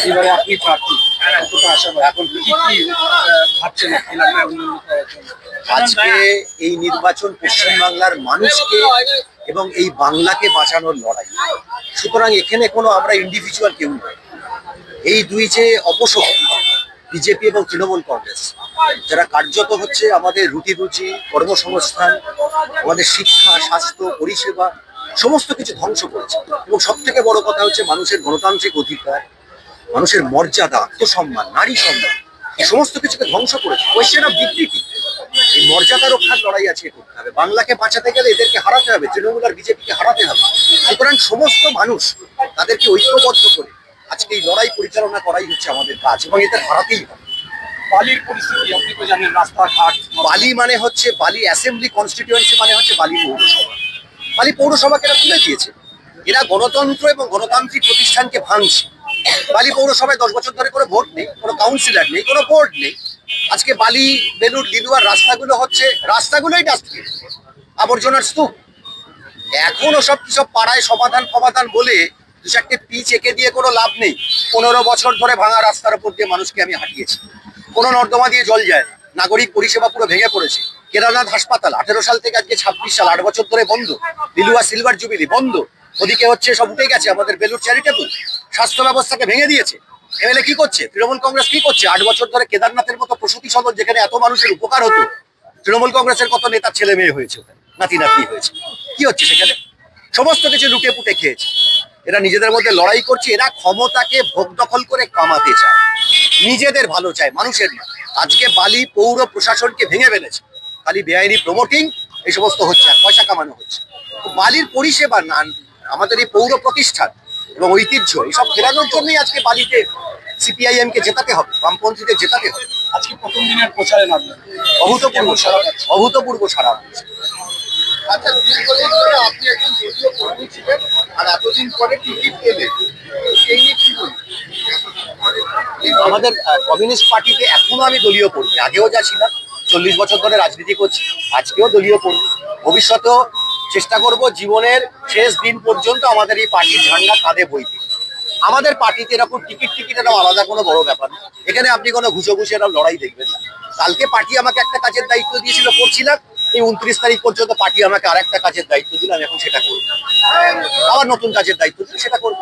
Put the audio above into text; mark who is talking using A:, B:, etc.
A: এবারে আপনি প্রার্থী, কতটা আশাবাদী? এখন কি ভাবছেন
B: আজকে এই নির্বাচন পশ্চিমবাংলার মানুষকে এবং এই বাংলাকে বাঁচানোর লড়াই। সুতরাং এখানে কোনো আমরা ইন্ডিভিজুয়াল কেউ নয়। এই দুই যে অপশক্তি বিজেপি এবং তৃণমূল কংগ্রেস, যারা কার্যত হচ্ছে আমাদের রুটি রুচি, কর্মসংস্থান, আমাদের শিক্ষা, স্বাস্থ্য, পরিষেবা সমস্ত কিছু ধ্বংস করেছে। এবং সব থেকে বড় কথা হচ্ছে মানুষের গণতান্ত্রিক অধিকার, মানুষের মর্যাদা, আত্মসম্মান, নারী সম্মান, এই সমস্ত কিছুকে ধ্বংস করেছে। কোয়েশ্চেন অফ ডিগনিটি, এই মর্যাদা রক্ষার লড়াই আছে করতে হবে। বাংলাকে বাঁচাতে গেলে এদেরকে হারাতে হবে, তৃণমূল আর বিজেপিকে হারাতে হবে। সুতরাং সমস্ত মানুষ তাদেরকে ঐক্যবদ্ধ করে আজকে এই লড়াই পরিচালনা করাই হচ্ছে আমাদের কাজ, এবং এদের হারাতেই হবে।
A: বালির পরিস্থিতি আপনি তো জানেন, রাস্তাঘাট।
B: বালি মানে হচ্ছে বালি অ্যাসেম্বলি কনস্টিটিউয়েন্সি, মানে হচ্ছে বালি পৌরসভা। বালি পৌরসভাকে এরা তুলে দিয়েছে। এরা গণতন্ত্র এবং গণতান্ত্রিক প্রতিষ্ঠানকে ভাঙছে। বালি পৌরসভায় 10 বছর ধরে কোনো ভোট নেই, কোনো কাউন্সিলর নেই, কোনো বোর্ড নেই। আজকে বালি, বেলুর, লিলুয়ার রাস্তাগুলো হচ্ছে, রাস্তাগুলোই ডাস্টবিন, আবর্জনার স্তূপ। এখনো সব পাড়ায় সমাধান বলে দু চারটে পিচ এঁকে দিয়ে কোনো লাভ নেই। 15 বছর ধরে ভাঙা রাস্তার উপর দিয়ে মানুষকে আমি হাঁটিয়েছি। কোনো নর্দমা দিয়ে জল যায় না, নাগরিক পরিষেবা পুরো ভেঙে পড়েছে। কেদারনাথ হাসপাতাল 18 সাল থেকে আজকে 26 সাল, 8 বছর ধরে বন্ধ। লিলুয়া সিলভার জুবিলি বন্ধ। ওদিকে হচ্ছে সব উঠে গেছে আমাদের বেলুর চ্যারিটেবল। স্বাস্থ্য ব্যবস্থাকে ভেঙে দিয়েছে। এমএলএ কি করছে? তৃণমূল কংগ্রেস কি করছে? 8 বছর ধরে কেদারনাথের মতো প্রসূতি সদন, যেখানে এত মানুষের উপকার হতো, তৃণমূল কংগ্রেসের কত নেতার ছেলে মেয়ে হয়েছে, নাতি নাতনি হয়েছে। কি হচ্ছে সেখানে? সমস্ত কিছু লুটে পুটে খেয়েছে। এরা নিজেদের মধ্যে লড়াই করছে। এরা ক্ষমতাকে ভোগ দখল করে কামাতে চায়, নিজেদের ভালো চায়, মানুষের না। আজকে বালি পৌর প্রশাসনকে ভেঙে ফেলেছে। খালি বেআইনি প্রমোটিং এই সমস্ত হচ্ছে, আর পয়সা কামানো হচ্ছে। বালির পরিষেবা না, আমাদের এই পৌর প্রতিষ্ঠান এবং ঐতিহ্য এইসব ফেরানোর জন্যই আজকে বালিতে সিপিআইএম কে জেতাতে হবে, বামপন্থীদের জেতাতে হবে।
A: আজকে প্রথম দিনের প্রচারে নামলেন,
B: অভূতপূর্ব সারা হচ্ছে।
C: আচ্ছা, দীর্ঘদিন ধরে আপনি একজন দলীয় কর্মী ছিলেন, আর এতদিন পরে টিকিট পেলেন, এই নিয়ে কি বলবেন?
B: আমাদের কমিউনিস্ট পার্টিতে এখনো আমি দলীয় কর্মী, আগেও যা ছিলাম। 40 বছর ধরে রাজনীতি করছি, আজকেও দলীয় কর্মী। ভবিষ্যতেও চেষ্টা করব জীবনের শেষ দিন পর্যন্ত আমাদের এই পার্টির ঝান্ডা কাঁধে বইতে। আমাদের পার্টিতে এরকম টিকিট এরকম আলাদা কোনো বড় ব্যাপার না। এখানে আপনি কোনো ঘুষে এরকম লড়াই দেখবেন না। কালকে পার্টি আমাকে একটা কাজের দায়িত্ব দিয়েছিল, করছিলাম। এই 29 তারিখ পর্যন্ত পার্টি আমাকে আরেকটা কাজের দায়িত্ব দিল, আমি এখন সেটা করবো। আবার নতুন কাজের দায়িত্ব দিল, সেটা করবো।